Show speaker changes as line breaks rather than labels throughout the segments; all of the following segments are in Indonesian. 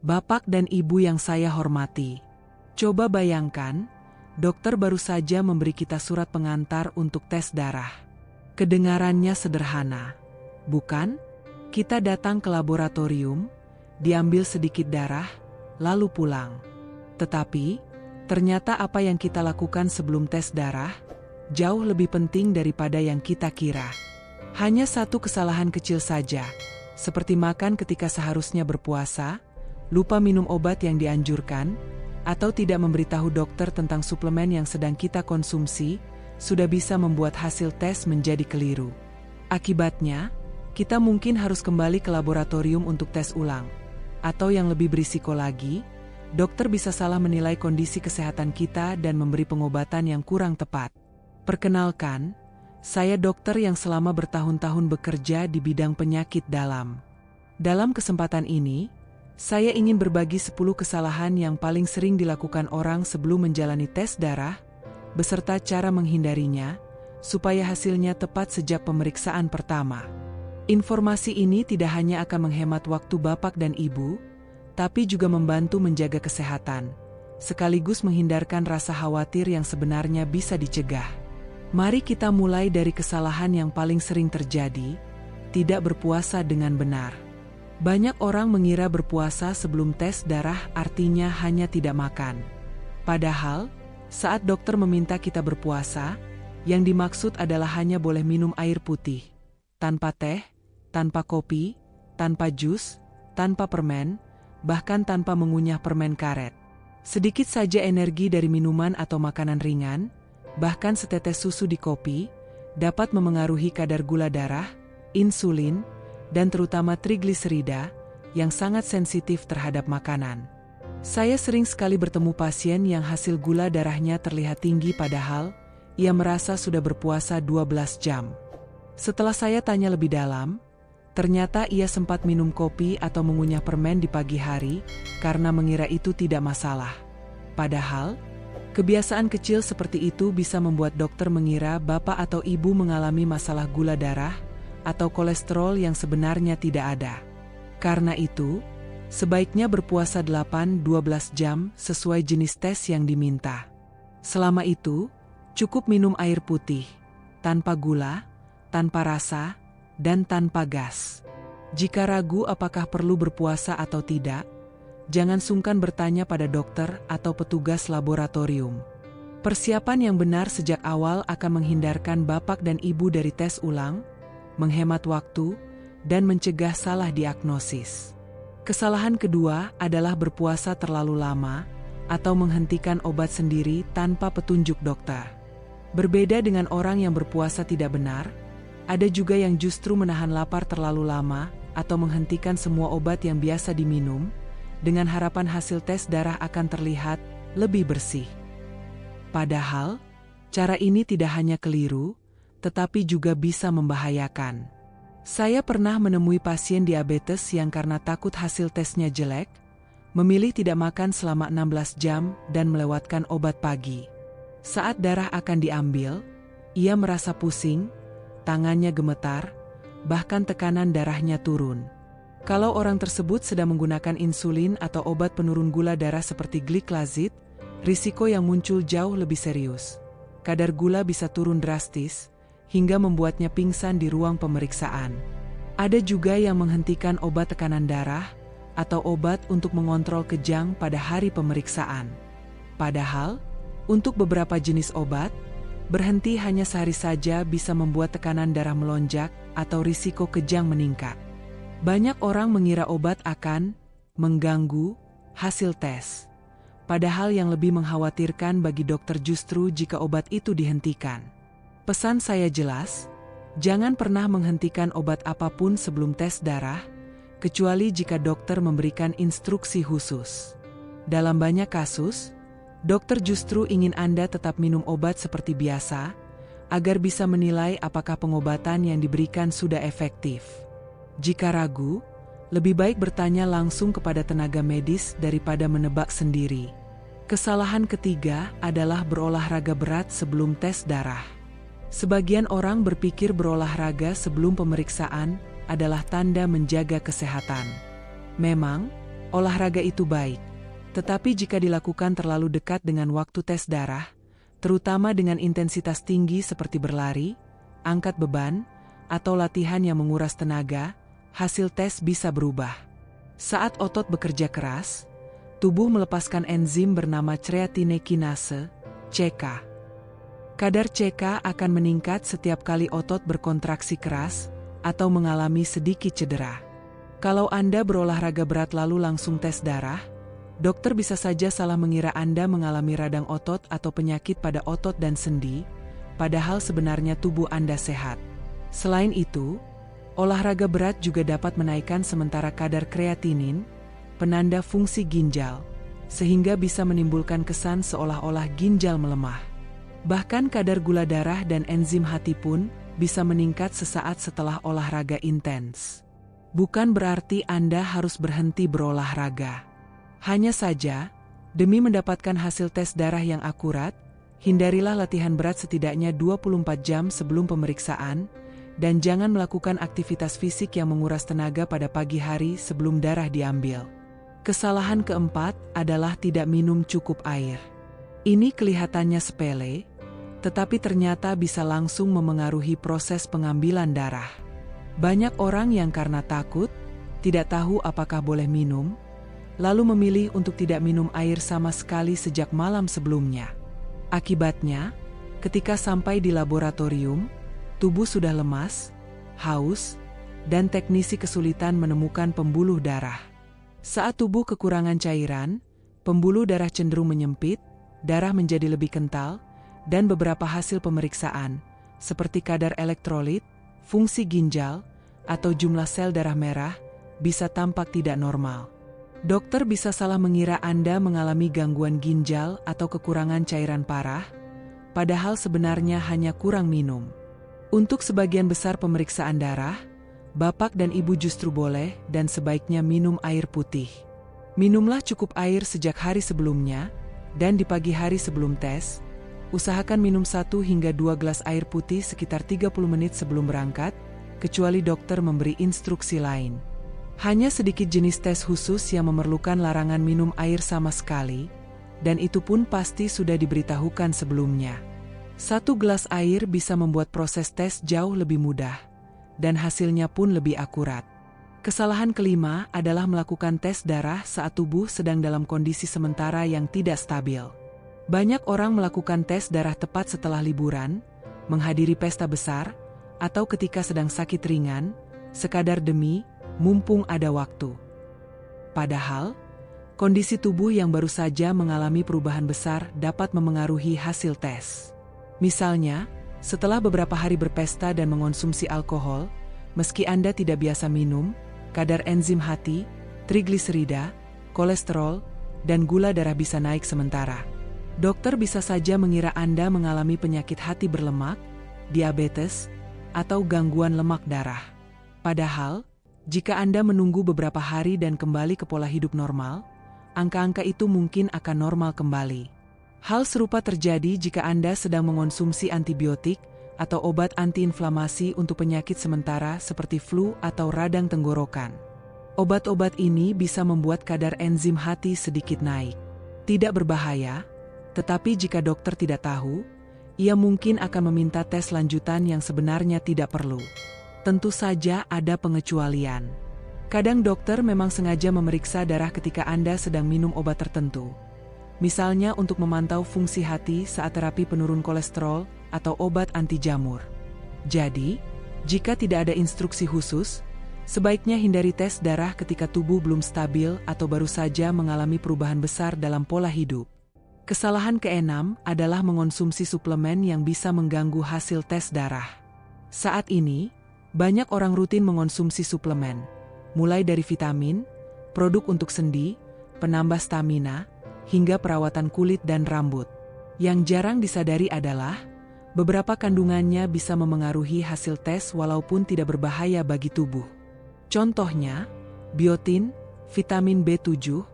Bapak dan Ibu yang saya hormati. Coba bayangkan, dokter baru saja memberi kita surat pengantar untuk tes darah. Kedengarannya sederhana, bukan? Kita datang ke laboratorium, diambil sedikit darah, lalu pulang. Tetapi, ternyata apa yang kita lakukan sebelum tes darah, jauh lebih penting daripada yang kita kira. Hanya satu kesalahan kecil saja, seperti makan ketika seharusnya berpuasa, lupa minum obat yang dianjurkan, atau tidak memberitahu dokter tentang suplemen yang sedang kita konsumsi, sudah bisa membuat hasil tes menjadi keliru. Akibatnya, kita mungkin harus kembali ke laboratorium untuk tes ulang. Atau yang lebih berisiko lagi, dokter bisa salah menilai kondisi kesehatan kita dan memberi pengobatan yang kurang tepat. Perkenalkan, saya dokter yang selama bertahun-tahun bekerja di bidang penyakit dalam. Dalam kesempatan ini, saya ingin berbagi 10 kesalahan yang paling sering dilakukan orang sebelum menjalani tes darah, beserta cara menghindarinya, supaya hasilnya tepat sejak pemeriksaan pertama. Informasi ini tidak hanya akan menghemat waktu Bapak dan Ibu, tapi juga membantu menjaga kesehatan, sekaligus menghindarkan rasa khawatir yang sebenarnya bisa dicegah. Mari kita mulai dari kesalahan yang paling sering terjadi, tidak berpuasa dengan benar. Banyak orang mengira berpuasa sebelum tes darah artinya hanya tidak makan. Padahal, saat dokter meminta kita berpuasa, yang dimaksud adalah hanya boleh minum air putih, tanpa teh, tanpa kopi, tanpa jus, tanpa permen, bahkan tanpa mengunyah permen karet. Sedikit saja energi dari minuman atau makanan ringan, bahkan setetes susu di kopi, dapat memengaruhi kadar gula darah, insulin, dan terutama trigliserida, yang sangat sensitif terhadap makanan. Saya sering sekali bertemu pasien yang hasil gula darahnya terlihat tinggi padahal, ia merasa sudah berpuasa 12 jam. Setelah saya tanya lebih dalam, ternyata ia sempat minum kopi atau mengunyah permen di pagi hari, karena mengira itu tidak masalah. Padahal, kebiasaan kecil seperti itu bisa membuat dokter mengira Bapak atau Ibu mengalami masalah gula darah, atau kolesterol yang sebenarnya tidak ada. Karena itu, sebaiknya berpuasa 8-12 jam sesuai jenis tes yang diminta. Selama itu, cukup minum air putih, tanpa gula, tanpa rasa, dan tanpa gas. Jika ragu apakah perlu berpuasa atau tidak, jangan sungkan bertanya pada dokter atau petugas laboratorium. Persiapan yang benar sejak awal akan menghindarkan Bapak dan Ibu dari tes ulang, menghemat waktu, dan mencegah salah diagnosis. Kesalahan kedua adalah berpuasa terlalu lama, atau menghentikan obat sendiri tanpa petunjuk dokter. Berbeda dengan orang yang berpuasa tidak benar, ada juga yang justru menahan lapar terlalu lama, atau menghentikan semua obat yang biasa diminum, dengan harapan hasil tes darah akan terlihat lebih bersih. Padahal, cara ini tidak hanya keliru, tetapi juga bisa membahayakan. Saya pernah menemui pasien diabetes yang karena takut hasil tesnya jelek, memilih tidak makan selama 16 jam dan melewatkan obat pagi. Saat darah akan diambil, ia merasa pusing, tangannya gemetar, bahkan tekanan darahnya turun. Kalau orang tersebut sedang menggunakan insulin atau obat penurun gula darah seperti gliclazid, risiko yang muncul jauh lebih serius. Kadar gula bisa turun drastis, hingga membuatnya pingsan di ruang pemeriksaan. Ada juga yang menghentikan obat tekanan darah, atau obat untuk mengontrol kejang pada hari pemeriksaan. Padahal, untuk beberapa jenis obat, berhenti hanya sehari saja bisa membuat tekanan darah melonjak atau risiko kejang meningkat. Banyak orang mengira obat akan mengganggu hasil tes. Padahal yang lebih mengkhawatirkan bagi dokter justru jika obat itu dihentikan. Pesan saya jelas, jangan pernah menghentikan obat apapun sebelum tes darah, kecuali jika dokter memberikan instruksi khusus. Dalam banyak kasus, dokter justru ingin Anda tetap minum obat seperti biasa, agar bisa menilai apakah pengobatan yang diberikan sudah efektif. Jika ragu, lebih baik bertanya langsung kepada tenaga medis daripada menebak sendiri. Kesalahan ketiga adalah berolahraga berat sebelum tes darah. Sebagian orang berpikir berolahraga sebelum pemeriksaan adalah tanda menjaga kesehatan. Memang, olahraga itu baik. Tetapi jika dilakukan terlalu dekat dengan waktu tes darah, terutama dengan intensitas tinggi seperti berlari, angkat beban, atau latihan yang menguras tenaga, hasil tes bisa berubah. Saat otot bekerja keras, tubuh melepaskan enzim bernama creatine kinase, CK. Kadar CK akan meningkat setiap kali otot berkontraksi keras atau mengalami sedikit cedera. Kalau Anda berolahraga berat lalu langsung tes darah, dokter bisa saja salah mengira Anda mengalami radang otot atau penyakit pada otot dan sendi, padahal sebenarnya tubuh Anda sehat. Selain itu, olahraga berat juga dapat menaikkan sementara kadar kreatinin, penanda fungsi ginjal, sehingga bisa menimbulkan kesan seolah-olah ginjal melemah. Bahkan kadar gula darah dan enzim hati pun bisa meningkat sesaat setelah olahraga intens. Bukan berarti Anda harus berhenti berolahraga. Hanya saja, demi mendapatkan hasil tes darah yang akurat, hindarilah latihan berat setidaknya 24 jam sebelum pemeriksaan, dan jangan melakukan aktivitas fisik yang menguras tenaga pada pagi hari sebelum darah diambil. Kesalahan keempat adalah tidak minum cukup air. Ini kelihatannya sepele, tetapi ternyata bisa langsung memengaruhi proses pengambilan darah. Banyak orang yang karena takut, tidak tahu apakah boleh minum, lalu memilih untuk tidak minum air sama sekali sejak malam sebelumnya. Akibatnya, ketika sampai di laboratorium, tubuh sudah lemas, haus, dan teknisi kesulitan menemukan pembuluh darah. Saat tubuh kekurangan cairan, pembuluh darah cenderung menyempit, darah menjadi lebih kental, dan beberapa hasil pemeriksaan, seperti kadar elektrolit, fungsi ginjal, atau jumlah sel darah merah, bisa tampak tidak normal. Dokter bisa salah mengira Anda mengalami gangguan ginjal atau kekurangan cairan parah, padahal sebenarnya hanya kurang minum. Untuk sebagian besar pemeriksaan darah, Bapak dan Ibu justru boleh dan sebaiknya minum air putih. Minumlah cukup air sejak hari sebelumnya, dan di pagi hari sebelum tes, usahakan minum 1 hingga 2 gelas air putih sekitar 30 menit sebelum berangkat, kecuali dokter memberi instruksi lain. Hanya sedikit jenis tes khusus yang memerlukan larangan minum air sama sekali, dan itu pun pasti sudah diberitahukan sebelumnya. 1 gelas air bisa membuat proses tes jauh lebih mudah, dan hasilnya pun lebih akurat. Kesalahan kelima adalah melakukan tes darah saat tubuh sedang dalam kondisi sementara yang tidak stabil. Banyak orang melakukan tes darah tepat setelah liburan, menghadiri pesta besar, atau ketika sedang sakit ringan, sekadar demi mumpung ada waktu. Padahal, kondisi tubuh yang baru saja mengalami perubahan besar dapat memengaruhi hasil tes. Misalnya, setelah beberapa hari berpesta dan mengonsumsi alkohol, meski Anda tidak biasa minum, kadar enzim hati, trigliserida, kolesterol, dan gula darah bisa naik sementara. Dokter bisa saja mengira Anda mengalami penyakit hati berlemak, diabetes, atau gangguan lemak darah. Padahal, jika Anda menunggu beberapa hari dan kembali ke pola hidup normal, angka-angka itu mungkin akan normal kembali. Hal serupa terjadi jika Anda sedang mengonsumsi antibiotik atau obat antiinflamasi untuk penyakit sementara seperti flu atau radang tenggorokan. Obat-obat ini bisa membuat kadar enzim hati sedikit naik. Tidak berbahaya, tetapi jika dokter tidak tahu, ia mungkin akan meminta tes lanjutan yang sebenarnya tidak perlu. Tentu saja ada pengecualian. Kadang dokter memang sengaja memeriksa darah ketika Anda sedang minum obat tertentu. Misalnya untuk memantau fungsi hati saat terapi penurun kolesterol atau obat anti jamur. Jadi, jika tidak ada instruksi khusus, sebaiknya hindari tes darah ketika tubuh belum stabil atau baru saja mengalami perubahan besar dalam pola hidup. Kesalahan keenam adalah mengonsumsi suplemen yang bisa mengganggu hasil tes darah. Saat ini, banyak orang rutin mengonsumsi suplemen, mulai dari vitamin, produk untuk sendi, penambah stamina, hingga perawatan kulit dan rambut. Yang jarang disadari adalah, beberapa kandungannya bisa memengaruhi hasil tes walaupun tidak berbahaya bagi tubuh. Contohnya, biotin, vitamin B7,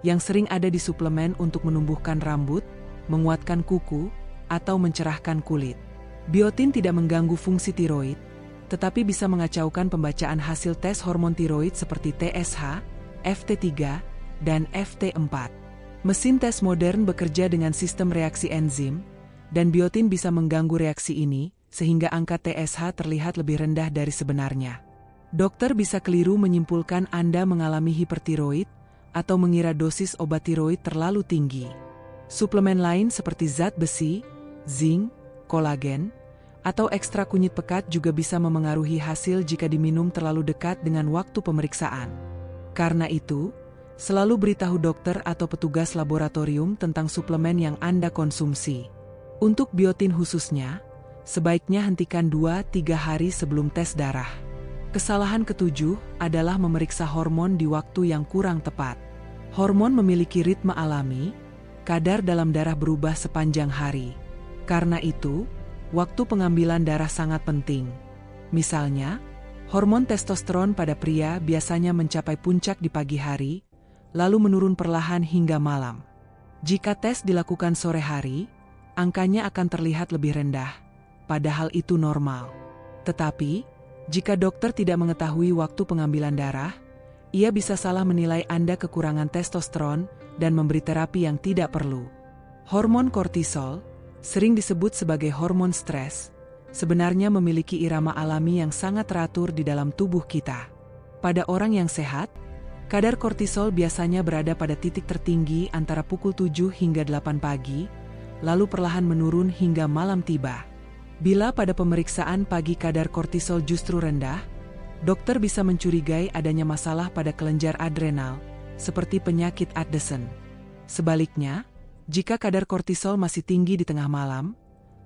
yang sering ada di suplemen untuk menumbuhkan rambut, menguatkan kuku, atau mencerahkan kulit. Biotin tidak mengganggu fungsi tiroid, tetapi bisa mengacaukan pembacaan hasil tes hormon tiroid seperti TSH, FT3, dan FT4. Mesin tes modern bekerja dengan sistem reaksi enzim, dan biotin bisa mengganggu reaksi ini, sehingga angka TSH terlihat lebih rendah dari sebenarnya. Dokter bisa keliru menyimpulkan Anda mengalami hipertiroid, atau mengira dosis obat tiroid terlalu tinggi. Suplemen lain seperti zat besi, zinc, kolagen, atau ekstra kunyit pekat juga bisa memengaruhi hasil jika diminum terlalu dekat dengan waktu pemeriksaan. Karena itu, selalu beritahu dokter atau petugas laboratorium tentang suplemen yang Anda konsumsi. Untuk biotin khususnya, sebaiknya hentikan 2-3 hari sebelum tes darah. Kesalahan ketujuh adalah memeriksa hormon di waktu yang kurang tepat. Hormon memiliki ritme alami, kadar dalam darah berubah sepanjang hari. Karena itu, waktu pengambilan darah sangat penting. Misalnya, hormon testosteron pada pria biasanya mencapai puncak di pagi hari, lalu menurun perlahan hingga malam. Jika tes dilakukan sore hari, angkanya akan terlihat lebih rendah, padahal itu normal. Tetapi, jika dokter tidak mengetahui waktu pengambilan darah, ia bisa salah menilai Anda kekurangan testosteron dan memberi terapi yang tidak perlu. Hormon kortisol, sering disebut sebagai hormon stres, sebenarnya memiliki irama alami yang sangat teratur di dalam tubuh kita. Pada orang yang sehat, kadar kortisol biasanya berada pada titik tertinggi antara pukul 7 hingga 8 pagi, lalu perlahan menurun hingga malam tiba. Bila pada pemeriksaan pagi kadar kortisol justru rendah, dokter bisa mencurigai adanya masalah pada kelenjar adrenal, seperti penyakit Addison. Sebaliknya, jika kadar kortisol masih tinggi di tengah malam,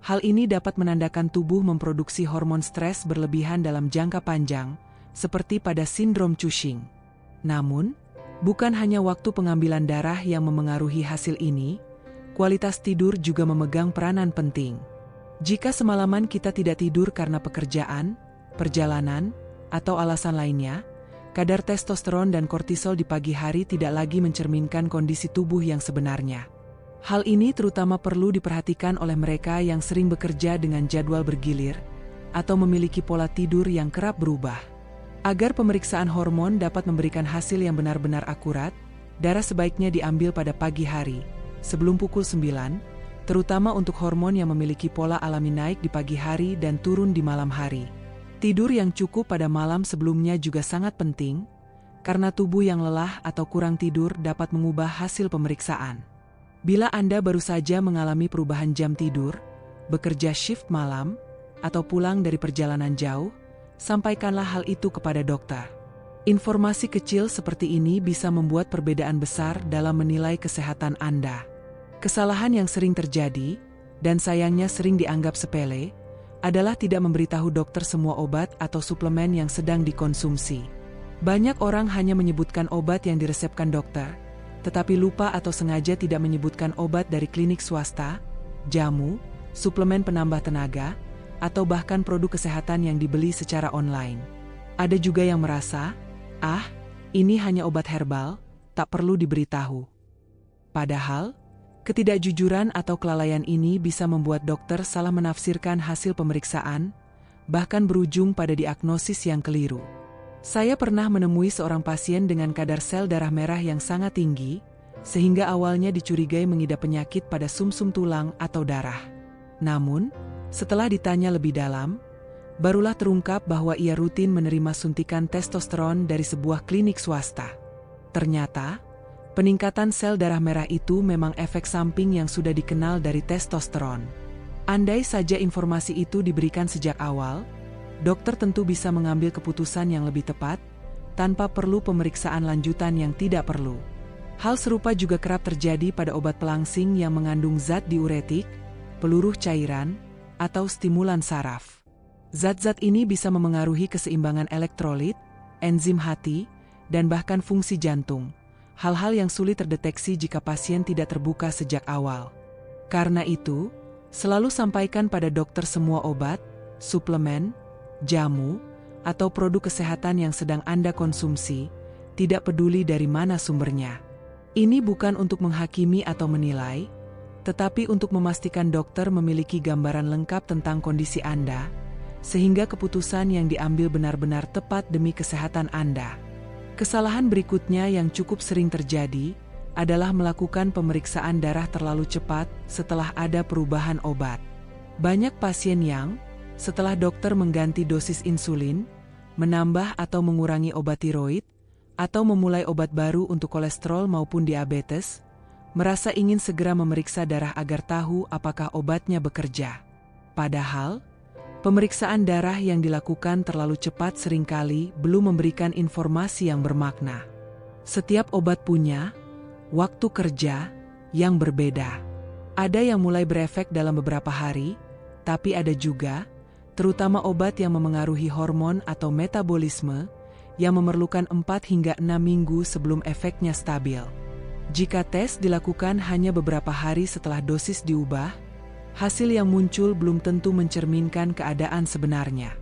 hal ini dapat menandakan tubuh memproduksi hormon stres berlebihan dalam jangka panjang, seperti pada sindrom Cushing. Namun, bukan hanya waktu pengambilan darah yang memengaruhi hasil ini, kualitas tidur juga memegang peranan penting. Jika semalaman kita tidak tidur karena pekerjaan, perjalanan, atau alasan lainnya, kadar testosteron dan kortisol di pagi hari tidak lagi mencerminkan kondisi tubuh yang sebenarnya. Hal ini terutama perlu diperhatikan oleh mereka yang sering bekerja dengan jadwal bergilir, atau memiliki pola tidur yang kerap berubah. Agar pemeriksaan hormon dapat memberikan hasil yang benar-benar akurat, darah sebaiknya diambil pada pagi hari, sebelum pukul 9, terutama untuk hormon yang memiliki pola alami naik di pagi hari dan turun di malam hari. Tidur yang cukup pada malam sebelumnya juga sangat penting, karena tubuh yang lelah atau kurang tidur dapat mengubah hasil pemeriksaan. Bila Anda baru saja mengalami perubahan jam tidur, bekerja shift malam, atau pulang dari perjalanan jauh, sampaikanlah hal itu kepada dokter. Informasi kecil seperti ini bisa membuat perbedaan besar dalam menilai kesehatan Anda. Kesalahan yang sering terjadi, dan sayangnya sering dianggap sepele, adalah tidak memberitahu dokter semua obat atau suplemen yang sedang dikonsumsi. Banyak orang hanya menyebutkan obat yang diresepkan dokter, tetapi lupa atau sengaja tidak menyebutkan obat dari klinik swasta, jamu, suplemen penambah tenaga, atau bahkan produk kesehatan yang dibeli secara online. Ada juga yang merasa, ini hanya obat herbal, tak perlu diberitahu. Padahal, ketidakjujuran atau kelalaian ini bisa membuat dokter salah menafsirkan hasil pemeriksaan, bahkan berujung pada diagnosis yang keliru. Saya pernah menemui seorang pasien dengan kadar sel darah merah yang sangat tinggi, sehingga awalnya dicurigai mengidap penyakit pada sumsum tulang atau darah. Namun, setelah ditanya lebih dalam, barulah terungkap bahwa ia rutin menerima suntikan testosteron dari sebuah klinik swasta. Ternyata, peningkatan sel darah merah itu memang efek samping yang sudah dikenal dari testosteron. Andai saja informasi itu diberikan sejak awal, dokter tentu bisa mengambil keputusan yang lebih tepat, tanpa perlu pemeriksaan lanjutan yang tidak perlu. Hal serupa juga kerap terjadi pada obat pelangsing yang mengandung zat diuretik, peluruh cairan, atau stimulan saraf. Zat-zat ini bisa memengaruhi keseimbangan elektrolit, enzim hati, dan bahkan fungsi jantung. Hal-hal yang sulit terdeteksi jika pasien tidak terbuka sejak awal. Karena itu, selalu sampaikan pada dokter semua obat, suplemen, jamu, atau produk kesehatan yang sedang Anda konsumsi, tidak peduli dari mana sumbernya. Ini bukan untuk menghakimi atau menilai, tetapi untuk memastikan dokter memiliki gambaran lengkap tentang kondisi Anda, sehingga keputusan yang diambil benar-benar tepat demi kesehatan Anda. Kesalahan berikutnya yang cukup sering terjadi adalah melakukan pemeriksaan darah terlalu cepat setelah ada perubahan obat. Banyak pasien yang, setelah dokter mengganti dosis insulin, menambah atau mengurangi obat tiroid, atau memulai obat baru untuk kolesterol maupun diabetes, merasa ingin segera memeriksa darah agar tahu apakah obatnya bekerja. Padahal, pemeriksaan darah yang dilakukan terlalu cepat seringkali belum memberikan informasi yang bermakna. Setiap obat punya waktu kerja yang berbeda. Ada yang mulai berefek dalam beberapa hari, tapi ada juga, terutama obat yang memengaruhi hormon atau metabolisme, yang memerlukan 4 hingga 6 minggu sebelum efeknya stabil. Jika tes dilakukan hanya beberapa hari setelah dosis diubah, hasil yang muncul belum tentu mencerminkan keadaan sebenarnya.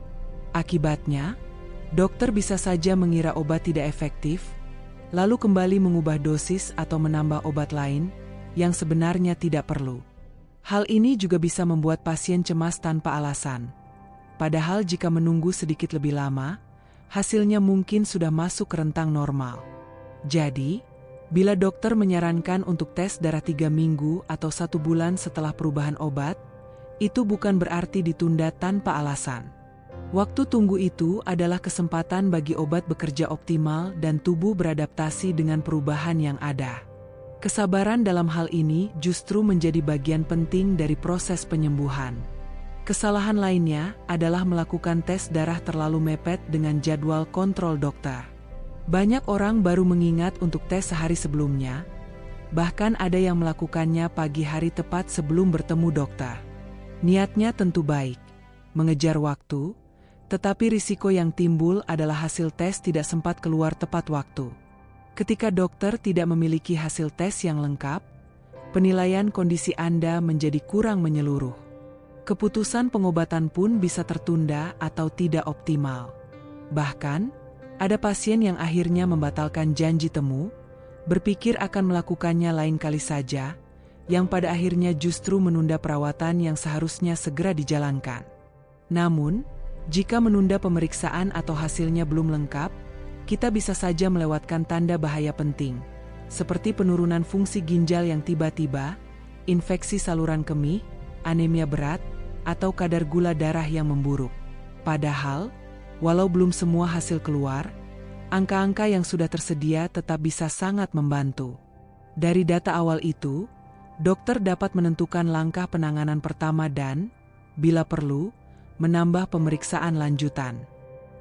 Akibatnya, dokter bisa saja mengira obat tidak efektif, lalu kembali mengubah dosis atau menambah obat lain yang sebenarnya tidak perlu. Hal ini juga bisa membuat pasien cemas tanpa alasan. Padahal jika menunggu sedikit lebih lama, hasilnya mungkin sudah masuk ke rentang normal. Jadi, bila dokter menyarankan untuk tes darah 3 minggu atau 1 bulan setelah perubahan obat, itu bukan berarti ditunda tanpa alasan. Waktu tunggu itu adalah kesempatan bagi obat bekerja optimal dan tubuh beradaptasi dengan perubahan yang ada. Kesabaran dalam hal ini justru menjadi bagian penting dari proses penyembuhan. Kesalahan lainnya adalah melakukan tes darah terlalu mepet dengan jadwal kontrol dokter. Banyak orang baru mengingat untuk tes sehari sebelumnya, bahkan ada yang melakukannya pagi hari tepat sebelum bertemu dokter. Niatnya tentu baik, mengejar waktu, tetapi risiko yang timbul adalah hasil tes tidak sempat keluar tepat waktu. Ketika dokter tidak memiliki hasil tes yang lengkap, penilaian kondisi Anda menjadi kurang menyeluruh. Keputusan pengobatan pun bisa tertunda atau tidak optimal. Bahkan, ada pasien yang akhirnya membatalkan janji temu, berpikir akan melakukannya lain kali saja, yang pada akhirnya justru menunda perawatan yang seharusnya segera dijalankan. Namun, jika menunda pemeriksaan atau hasilnya belum lengkap, kita bisa saja melewatkan tanda bahaya penting, seperti penurunan fungsi ginjal yang tiba-tiba, infeksi saluran kemih, anemia berat, atau kadar gula darah yang memburuk. Padahal, walau belum semua hasil keluar, angka-angka yang sudah tersedia tetap bisa sangat membantu. Dari data awal itu, dokter dapat menentukan langkah penanganan pertama dan, bila perlu, menambah pemeriksaan lanjutan.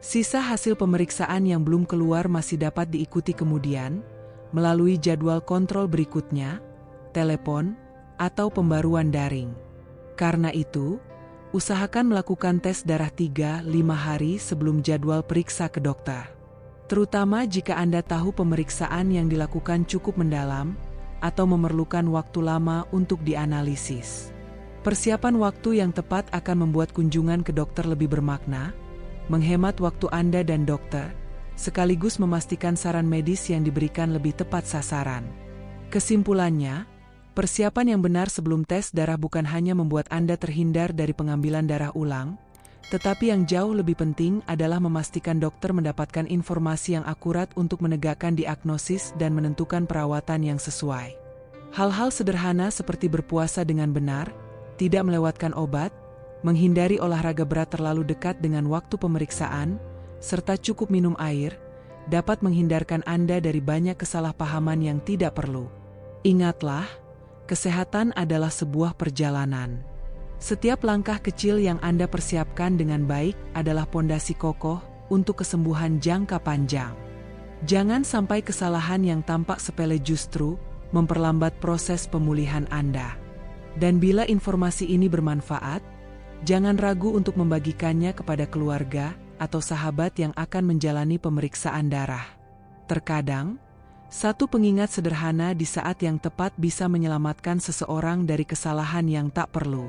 Sisa hasil pemeriksaan yang belum keluar masih dapat diikuti kemudian, melalui jadwal kontrol berikutnya, telepon, atau pembaruan daring. Karena itu, usahakan melakukan tes darah 3-5 hari sebelum jadwal periksa ke dokter. Terutama jika Anda tahu pemeriksaan yang dilakukan cukup mendalam, atau memerlukan waktu lama untuk dianalisis. Persiapan waktu yang tepat akan membuat kunjungan ke dokter lebih bermakna, menghemat waktu Anda dan dokter, sekaligus memastikan saran medis yang diberikan lebih tepat sasaran. Kesimpulannya, persiapan yang benar sebelum tes darah bukan hanya membuat Anda terhindar dari pengambilan darah ulang, tetapi yang jauh lebih penting adalah memastikan dokter mendapatkan informasi yang akurat untuk menegakkan diagnosis dan menentukan perawatan yang sesuai. Hal-hal sederhana seperti berpuasa dengan benar, tidak melewatkan obat, menghindari olahraga berat terlalu dekat dengan waktu pemeriksaan, serta cukup minum air, dapat menghindarkan Anda dari banyak kesalahpahaman yang tidak perlu. Ingatlah, kesehatan adalah sebuah perjalanan. Setiap langkah kecil yang Anda persiapkan dengan baik adalah pondasi kokoh untuk kesembuhan jangka panjang. Jangan sampai kesalahan yang tampak sepele justru memperlambat proses pemulihan Anda. Dan bila informasi ini bermanfaat, jangan ragu untuk membagikannya kepada keluarga atau sahabat yang akan menjalani pemeriksaan darah. Terkadang, satu pengingat sederhana di saat yang tepat bisa menyelamatkan seseorang dari kesalahan yang tak perlu.